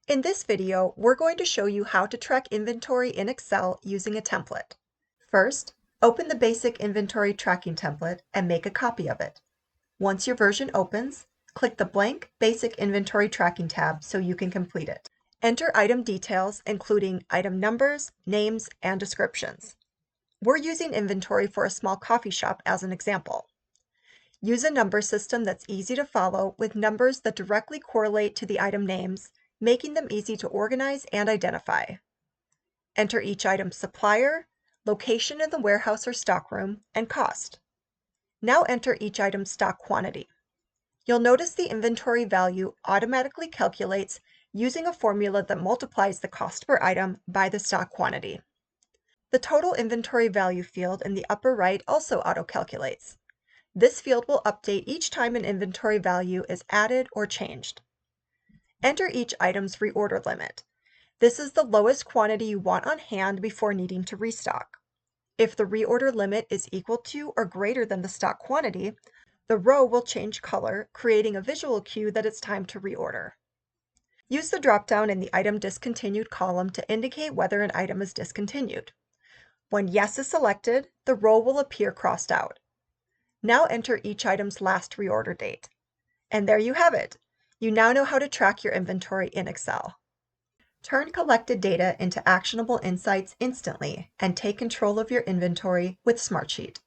In this video, we're going to show you how to track inventory in Excel using a template. First, open the basic inventory tracking template and make a copy of it. Once your version opens, click the blank Basic Inventory Tracking tab so you can complete it. Enter item details, including item numbers, names, and descriptions. We're using inventory for a small coffee shop as an example. Use a number system that's easy to follow with numbers that directly correlate to the item names, making them easy to organize and identify. Enter each item's supplier, location in the warehouse or stockroom, and cost. Now enter each item's stock quantity. You'll notice the inventory value automatically calculates using a formula that multiplies the cost per item by the stock quantity. The total inventory value field in the upper right also auto-calculates. This field will update each time an inventory value is added or changed. Enter each item's reorder limit. This is the lowest quantity you want on hand before needing to restock. If the reorder limit is equal to or greater than the stock quantity, the row will change color, creating a visual cue that it's time to reorder. Use the drop-down in the Item Discontinued column to indicate whether an item is discontinued. When Yes is selected, the row will appear crossed out. Now enter each item's last reorder date. And there you have it! You now know how to track your inventory in Excel. Turn collected data into actionable insights instantly and take control of your inventory with Smartsheet.